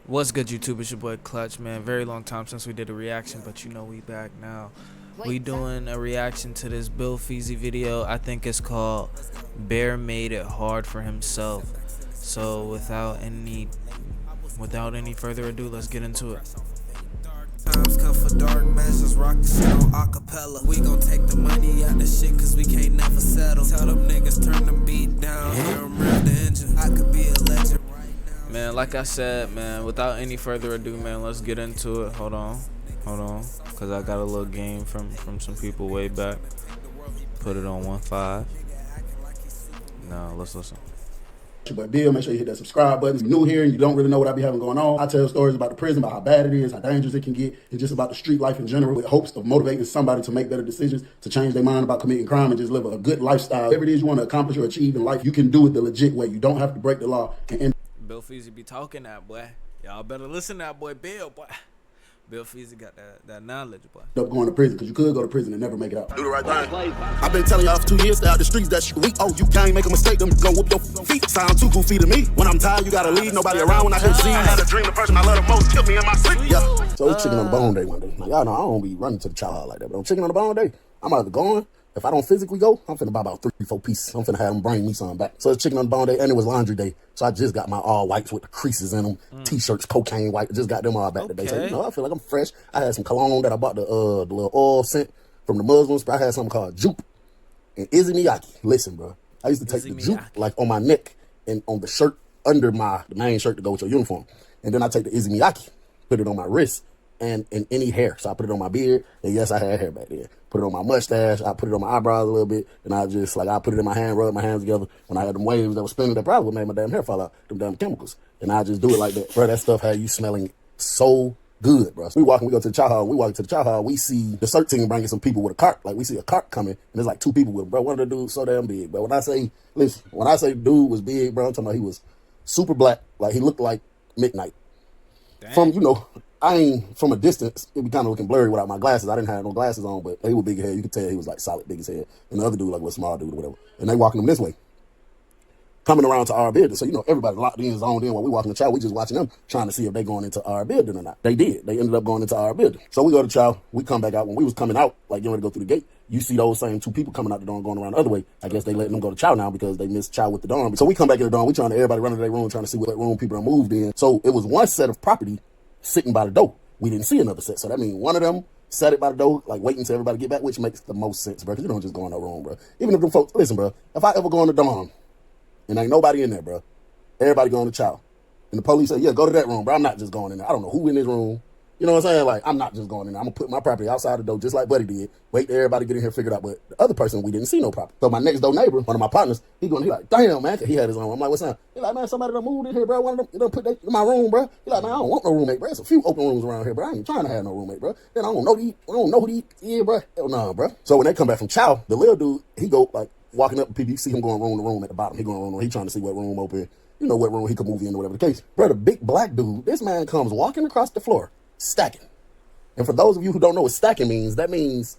What's good, YouTube? It's your boy Clutch, man. Very long time since we did a reaction, but you know we back now. We doing a reaction to this Bill Feezy video. I think it's called Bear Made It Hard for Himself. So without any further ado, let's get into it. Times come for dark measures, rock the shit on acapella. We gon' take the money out the shit cause we can't never settle. Tell them niggas turn the beat down, hear them rev the engine. I could be a legend right now. Man, like I said, man, without any further ado, man, let's get into it. Hold on, cause I got a little game from some people way back. Put it on 1.5. Now let's listen. But Bill, make sure you hit that subscribe button. If you're new here and you don't really know what I be having going on, I tell stories about the prison, about how bad it is, how dangerous it can get, and just about the street life in general, with hopes of motivating somebody to make better decisions, to change their mind about committing crime and just live a good lifestyle. Whatever it is you want to accomplish or achieve in life, you can do it the legit way. You don't have to break the law and end. Bill Feezy be talking that, boy. Y'all better listen to that boy Bill, boy. Bill Feezy got that knowledge, boy. Up going to prison, because you could go to prison and never make it out. Do the right thing. I've been telling y'all for 2 years, stay out the streets, that shit weak. Oh, you can't make a mistake, them go whoop your feet. Sound too goofy to me. When I'm tired, you gotta leave, nobody around when I can see. I had a dream, the person I love the most killed me in my sleep. Yeah. So it's chicken on the bone day one day. Now, y'all know I don't be running to the chow hall like that, but on chicken on the bone day, I'm either going. If I don't physically go, I'm finna buy about 3-4 pieces. I'm finna have them bring me some back. So it's chicken on the bone day, and it was laundry day. So I just got my all whites with the creases in them, t-shirts, cocaine white. Just got them all back today. So, you know, I feel like I'm fresh. I had some cologne that I bought the little oil scent from the Muslims. I had something called jupe and Izzy Miyake. Listen, bro. I used to take the jupe like on my neck and on the shirt under the main shirt to go with your uniform. And then I take the Izzy Miyake, put it on my wrist and in any hair. So I put it on my beard. And yes, I had hair back then. Put it on my mustache. I put it on my eyebrows a little bit. And I just, I put it in my hand, rub my hands together. When I had them waves that was spinning, that probably made my damn hair fall out. Them damn chemicals. And I just do it like that. Bro, that stuff had you smelling so good, bro. So we go to the chow hall. We walk to the chow hall. We see the CERT team bringing some people with a cart. Like, we see a cart coming. And there's like 2 people with it. Bro, one of the dudes so damn big. But when I say dude was big, bro, I'm talking about he was super black. Like, he looked like midnight. Damn. From, from a distance, it be kind of looking blurry without my glasses. I didn't have no glasses on, but he was big head. You could tell he was like solid big as head. And the other dude like was a small dude or whatever. And they walking them this way, coming around to our building. So, everybody locked in, zoned in while we walking the chow. We just watching them, trying to see if they going into our building or not. They did. They ended up going into our building. So we go to chow. We come back out. When we was coming out, like getting ready to go through the gate, you see those same 2 people coming out the door and going around the other way. I guess they letting them go to chow now because they missed chow with the dorm. So we come back in the dorm. We trying to everybody run to their room, trying to see what room people are moved in. So it was one set of property sitting by the door. We didn't see another set. So that means one of them sat it by the door, like waiting till everybody get back, which makes the most sense, bro. Because you don't just go in no room, bro. Even if them folks, listen, bro, if I ever go in the dorm and ain't nobody in there, bro, everybody going to chow. And the police say, yeah, go to that room, bro. I'm not just going in there. I don't know who in this room. You know what I'm saying? Like, I'm not just going in there. I'm going to put my property outside the door just like Buddy did. Wait till everybody get in here figured out. But the other person, we didn't see no property. So my next door neighbor, one of my partners, he like, damn, man. He had his own. I'm like, what's up? He like, man, somebody done moved in here, bro. One of them, done put that in my room, bro. He like, man, I don't want no roommate, bro. There's a few open rooms around here, bro. I ain't trying to have no roommate, bro. Then I don't know who these is, bro. Hell no, bro. So when they come back from chow, the little dude, he go, like, walking up to people. You see him going room to room at the bottom. He going room to room. He trying to see what room open. You know what room he could move in or whatever the case. Bro, the big black dude, this man comes walking across the floor, stacking. And for those of you who don't know what stacking means, that means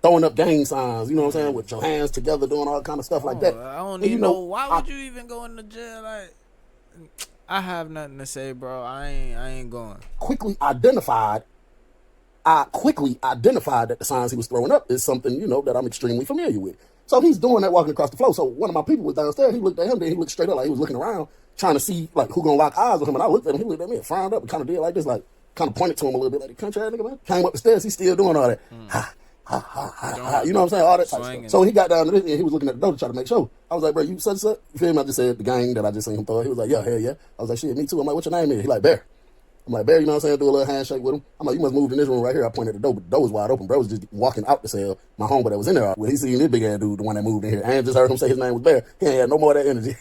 throwing up gang signs, you know what I'm saying, with your hands together, doing all kind of stuff like that. I don't even know. Why would you even go in the jail? Like, I have nothing to say, bro. I ain't going. I quickly identified that the signs he was throwing up is something, that I'm extremely familiar with. So he's doing that walking across the floor. So one of my people was downstairs. He looked at him, then he looked straight up like he was looking around, trying to see, like, who gonna lock eyes with him. And I looked at him, he looked at me and frowned up and kind of did like this, like, kind of pointed to him a little bit, like, the country ass nigga, man. Came up the stairs, he's still doing all that. Ha, ha, ha, ha, ha. You know what I'm saying? All that type of stuff. So he got down to this, and he was looking at the door to try to make sure. I was like, bro, you such and such? You feel me? I just said the gang that I just seen him throw. He was like, yeah, hell yeah. I was like, shit, me too. I'm like, what's your name is? He like, Bear. I'm like, Barry, you know what I'm saying? Do a little handshake with him. I'm like, you must move in this room right here. I pointed at the door, but the door was wide open. Bro was just walking out the cell. My homeboy that was in there, when he seen this big ass dude, the one that moved in here, and just heard him say his name was Bear, he ain't had no more of that energy.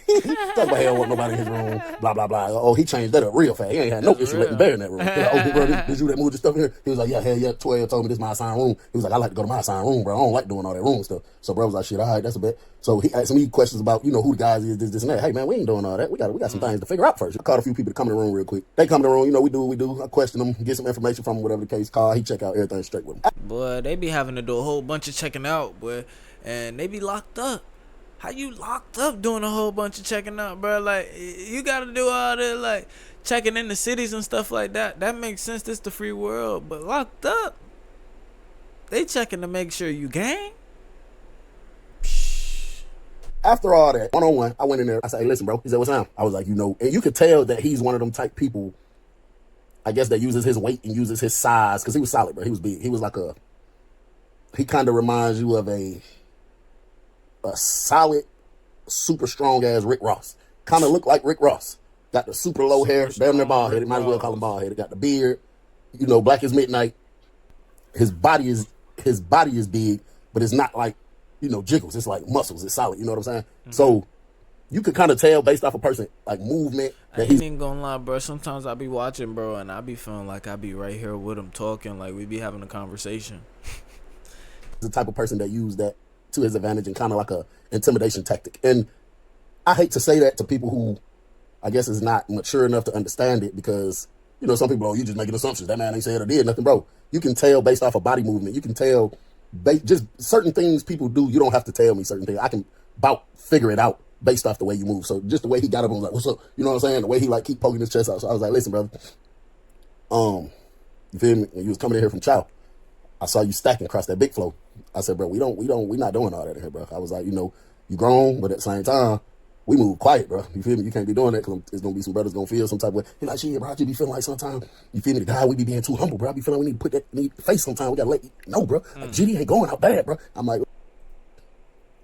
Talk about he don't want nobody in his room, blah, blah, blah. Oh, he changed that up real fast. He ain't had no issue letting Bear in that room. Like, oh, bro, this you that moved your stuff in here? He was like, yeah, hell yeah, 12 told me this is my assigned room. He was like, I like to go to my assigned room, bro. I don't like doing all that room stuff. So bro was like, shit, all right, that's a bet. So he asked me questions about, who the guys is, this and that. Hey, man, we ain't doing all that. We got some things to figure out first. I called a few people to come in the room real quick. They come in the room, we do what we do. I question them, get some information from them, whatever the case. Call, he check out everything straight with him. Boy, they be having to do a whole bunch of checking out, boy. And they be locked up. How you locked up doing a whole bunch of checking out, bro? Like, you gotta do all this, like, checking in the cities and stuff like that, that makes sense. This the free world. But locked up, they checking to make sure you gang. After all that, one-on-one, I went in there. I said, hey, listen, bro. He said, what's up? I was like, and you could tell that he's one of them type people, I guess, that uses his weight and uses his size, because he was solid, bro. He was big. He was like he kind of reminds you of a solid, super strong-ass Rick Ross. Kind of looked like Rick Ross. Got the super low hair, damn near bald-headed. Might as well call him bald-headed. Got the beard, black as midnight. His body is big, but it's not like, jiggles. It's like muscles. It's solid. You know what I'm saying? Mm-hmm. So you could kind of tell based off a person, like movement. I ain't even gonna lie, bro. Sometimes I be watching, bro, and I be feeling like I be right here with him talking, like we be having a conversation. The type of person that used that to his advantage and kind of like a intimidation tactic. And I hate to say that to people who, I guess, is not mature enough to understand it, because, some people, you just making assumptions. That man ain't said or did nothing, bro. You can tell based off of body movement. You can tell just certain things people do. You don't have to tell me certain things. I can figure it out based off the way you move. So just the way he got up and was like, what's up? You know what I'm saying? The way he keep poking his chest out. So I was like, listen, brother. You feel me? When you was coming in here from Chow, I saw you stacking across that big flow. I said, bro, we not doing all that in here, bro. I was like, you grown, but at the same time, we move quiet, bro. You feel me? You can't be doing that, because it's going to be some brothers going to feel some type of way. He's like, shit, bro, I just be feeling like sometimes, you feel me, the guy, we be being too humble, bro. I be feeling we need to put that in the face sometimes. We got to let you know, bro. Like, GD ain't going out bad, bro. I'm like,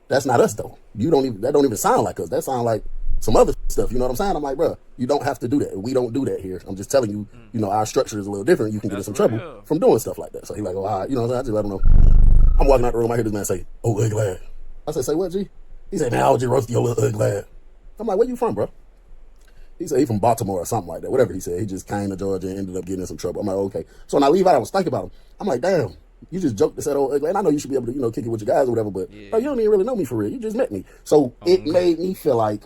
that's not us, though. That don't even sound like us. That sound like some other stuff. You know what I'm saying? I'm like, bro, you don't have to do that. We don't do that here. I'm just telling you, our structure is a little different. You can get in some trouble from doing stuff like that. So he's like, oh, all right. You know what I'm saying? I just let him know. I'm walking out the room. I hear this man say, oh, ugly lad. I said, say what, G? He said, man, I was just roasting your little ugly lad. I'm like, where you from, bro? He said he from Baltimore or something like that. Whatever he said. He just came to Georgia and ended up getting in some trouble. I'm like, okay. So when I leave out, I was thinking about him. I'm like, damn, you just joked and said, oh, ugly. And I know you should be able to, kick it with your guys or whatever, but bro, you don't even really know me for real. You just met me. So it made me feel like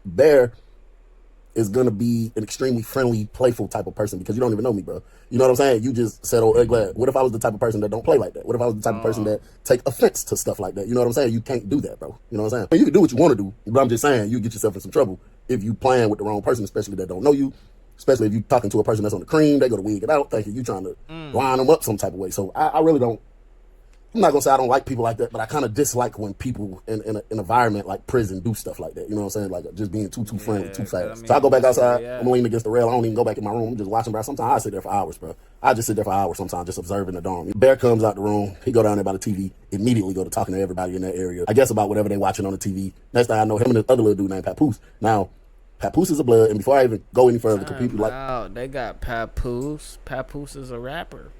Bear is going to be an extremely friendly, playful type of person, because you don't even know me, bro. You know what I'm saying? You just said, oh, ugly. What if I was the type of person that don't play like that? What if I was the type of person that take offense to stuff like that? You know what I'm saying? You can't do that, bro. You know what I'm saying? You can do what you want to do, but I'm just saying you get yourself in some trouble if you playing with the wrong person, especially that don't know you, especially if you talking to a person that's on the cream. They go to wig it out thinking you trying to line them up some type of way. So I really don't. I'm not gonna say I don't like people like that, but I kind of dislike when people in an environment like prison do stuff like that. You know what I'm saying? Like just being too friendly, too fast. So I go back outside. I'm leaning against the rail. I don't even go back in my room. I'm just watching, bro. Sometimes I sit there for hours, bro. I just sit there for hours sometimes, just observing the dorm. Bear comes out the room. He go down there by the TV. Immediately go to talking to everybody in that area. I guess about whatever they watching on the TV. Next thing I know, him and this other little dude named Papoose. Now, Papoose is a blood, and before I even go any further, they got Papoose. Papoose is a rapper.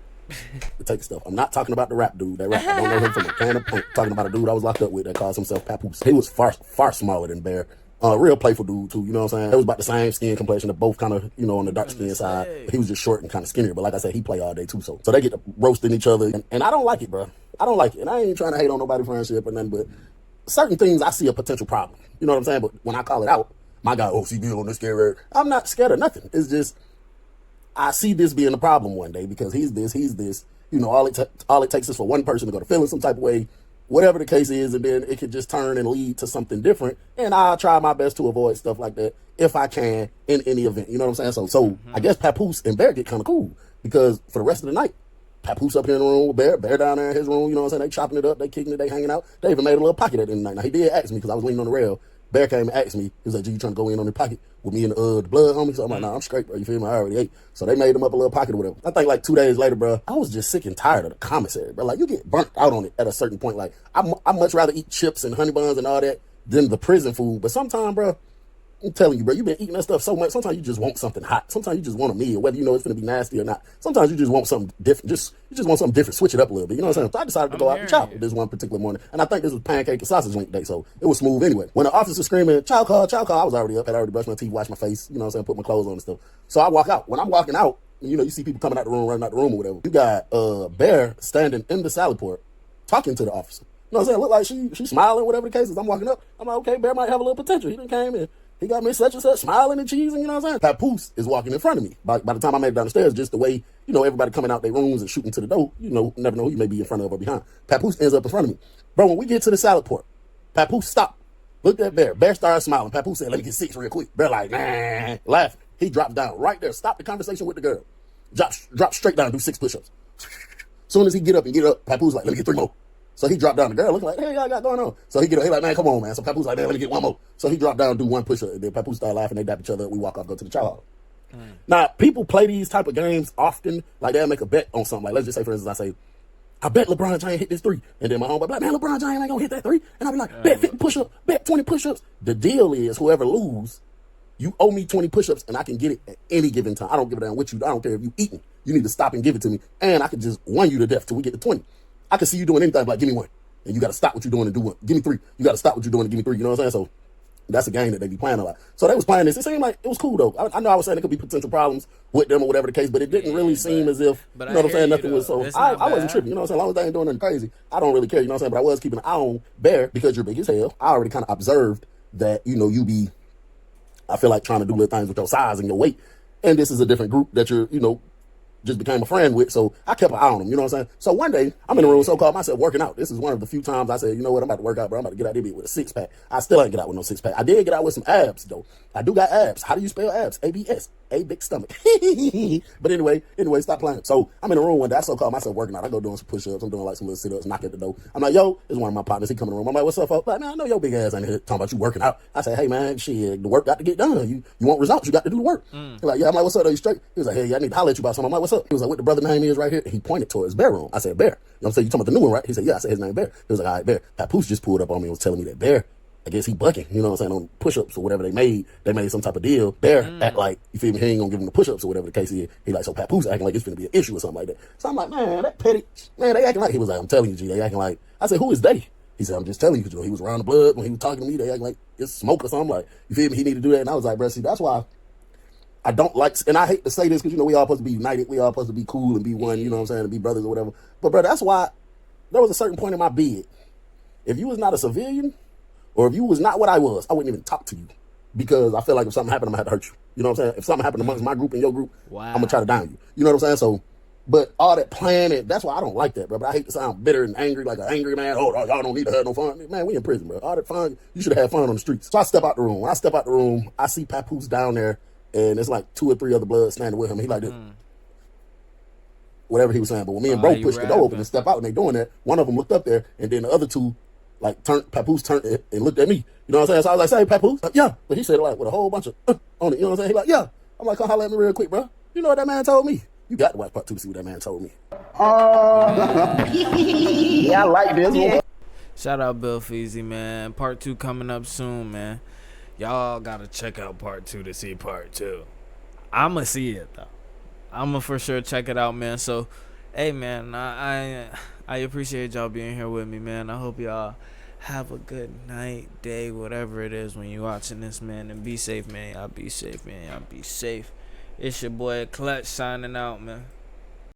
Take stuff. I'm not talking about the rap dude. That rap, I don't know him from a can of paint. Talking about a dude I was locked up with that calls himself Papoose. He was far smaller than Bear. Real playful dude too. You know what I'm saying? It was about the same skin complexion. They're both kind of on the dark skin side. But he was just short and kind of skinnier. But like I said, he play all day too. So they get to roasting each other, and I don't like it, bro. I don't like it. And I ain't trying to hate on nobody's friendship or nothing, but certain things I see a potential problem. You know what I'm saying? But when I call it out, my guy, OCB on this scared. I'm not scared of nothing. It's just I see this being a problem one day, because he's this. All it takes is for one person to go to feeling some type of way, whatever the case is, and then it could just turn and lead to something different. And I'll try my best to avoid stuff like that if I can in any event. You know what I'm saying? So I guess Papoose and Bear get kind of cool, because for the rest of the night, Papoose up here in the room with Bear down there in his room. You know what I'm saying? They chopping it up, they kicking it, they hanging out. They even made a little pocket at the end of the night. Now he did ask me, because I was leaning on the rail. Bear came and asked me, he was like, G, you trying to go in on the pocket with me and the blood homie? So I'm like, nah, I'm straight, bro. You feel me? I already ate. So they made him up a little pocket or whatever. I think like 2 days later, bro, I was just sick and tired of the commissary, bro. Like, you get burnt out on it at a certain point. Like, I much rather eat chips and honey buns and all that than the prison food. But sometimes, bro, I'm telling you, bro, you've been eating that stuff so much. Sometimes you just want something hot. Sometimes you just want a meal, whether you know it's going to be nasty or not. Sometimes you just want something different. You just want something different. Switch it up a little bit. You know what I'm saying? So I decided to go out and chop this one particular morning. And I think this was pancake and sausage link day, so it was smooth anyway. When the officer screaming, chow call, I was already up. Had already brushed my teeth, washed my face, you know what I'm saying, put my clothes on and stuff. So I walk out. When I'm walking out, you see people coming out the room, running out the room or whatever. You got Bear standing in the salad port talking to the officer. You know what I'm saying? Look like she's smiling, whatever the case is. I'm walking up. I'm like, okay, Bear might have a little potential. He done came in. He got me such and such, smiling and cheesing, you know what I'm saying? Papoose is walking in front of me. By the time I made it down the stairs, just the way, everybody coming out their rooms and shooting to the door, never know who you may be in front of or behind. Papoose ends up in front of me. Bro, when we get to the salad port, Papoose stopped, looked at Bear. Bear started smiling. Papoose said, let me get 6 real quick. Bear like, nah, laughing. He dropped down right there, stopped the conversation with the girl, drop straight down, do 6 push-ups. Soon as he get up, Papoose like, let me get 3 more. So he dropped down. The girl looking like, hey, y'all got going on. So he get up, he like, man, come on, man. So Papoose like, man, let me get 1 more. So he dropped down, do 1 push-up. And then Papoose started laughing. They dap each other up. We walk off, go to the chow hall. Now, people play these type of games often. Like, they'll make a bet on something. Like, let's just say, for instance, I say, I bet LeBron James hit this 3. And then my homeboy be like, man, LeBron James ain't gonna hit that 3. And I'll be like, bet 50 push-ups, bet 20 push-ups. The deal is, whoever lose, you owe me 20 push-ups, and I can get it at any given time. I don't give a damn what you do. I don't care if you eating. You need to stop and give it to me. And I can just one you to death till we get to 20. I can see you doing anything, like, give me 1. And you got to stop what you're doing and do 1. Give me 3. You got to stop what you're doing and give me 3. You know what I'm saying? So that's a game that they be playing a lot. So they was playing this. It seemed like it was cool, though. I know I was saying there could be potential problems with them or whatever the case, but it didn't really seem as if, you know what I'm saying, nothing was so. I wasn't tripping, you know what I'm saying? As long as they ain't doing nothing crazy, I don't really care, you know what I'm saying? But I was keeping an eye on Bear because you're big as hell. I already kind of observed that, you know, you be, I feel like, trying to do little things with your size and your weight. And this is a different group that you're, you know, just became a friend with, so I kept an eye on him, you know what I'm saying? So one day, I'm in the room, so-called myself, working out. This is one of the few times I said, you know what, I'm about to work out, bro. I'm about to get out there with a 6-pack. I still ain't get out with no 6-pack. I did get out with some abs, though. I do got abs. How do you spell abs? ABS. A big stomach. But anyway, stop playing. So I'm in the room one day, I so-called myself working out. I go doing some push-ups. I'm doing like some little sit-ups, knock at the door. I'm like, yo, this is one of my partners. He come in the room. I'm like, what's up, folks? Like, man, I know your big ass ain't here talking about you working out. I say, hey, man, shit, the work got to get done. You want results, you got to do the work. He's like, yeah. I'm like, what's up? Are you straight? He was like, hey, I need to holler at you about something. I'm like, what's up? He was like, what the brother name is right here? And he pointed towards Bear room. I said, Bear. You know what I'm saying? You talking about the new one, right? He said, yeah. I said, his name Bear. He was like, all right, Bear. Papoose just pulled up on me and was telling me that Bear, I guess he bucking, you know what I'm saying, on push-ups or whatever they made some type of deal. Bear act like, you feel me, he ain't gonna give him the push-ups or whatever the case is. He like, so Papoose acting like it's gonna be an issue or something like that. So I'm like, man, that petty, man, they acting like, he was like, I'm telling you, G, they acting like, I said, who is they? He said, I'm just telling you, because he was around the blood when he was talking to me, they acting like it's smoke or something, like, you feel me, he need to do that. And I was like, bro, see, that's why I don't like, and I hate to say this, because, you know, we all supposed to be united, we all supposed to be cool and be one, you know what I'm saying, and be brothers or whatever. But, bro, that's why there was a certain point in my bid. If you was not a civilian, or if you was not what I was, I wouldn't even talk to you. Because I feel like if something happened, I'm going to have to hurt you. You know what I'm saying? If something happened amongst my group and your group, I'm going to try to down you. You know what I'm saying? So, but all that planning, that's why I don't like that, bro. But I hate to sound bitter and angry, like an angry man. Oh, y'all don't need to have no fun. Man, we in prison, bro. All that fun, you should have had fun on the streets. So I step out the room. When I step out the room, I see Papoose down there, and it's like 2 or 3 other bloods standing with him. He like this. Whatever he was saying. But when me and bro pushed the door open and step out and they doing that, one of them looked up there, and then the other 2, like, Papoose turned and looked at me. You know what I'm saying? So I was like, say, Papoose? Yeah. But he said it like with a whole bunch of on it. You know what I'm saying? He like, yeah. I'm like, come holler at me real quick, bro. You know what that man told me? You got to watch part 2 to see what that man told me. Yeah, I like this one. Shout out Bill Feezy, man. Part 2 coming up soon, man. Y'all gotta check out part 2 to see part 2. I'ma see it though. I'ma for sure check it out, man. So, hey, man, I appreciate y'all being here with me, man. I hope y'all have a good night, day, whatever it is when you're watching this, man. And be safe, man. Y'all be safe, man. Y'all be safe. It's your boy Clutch signing out, man.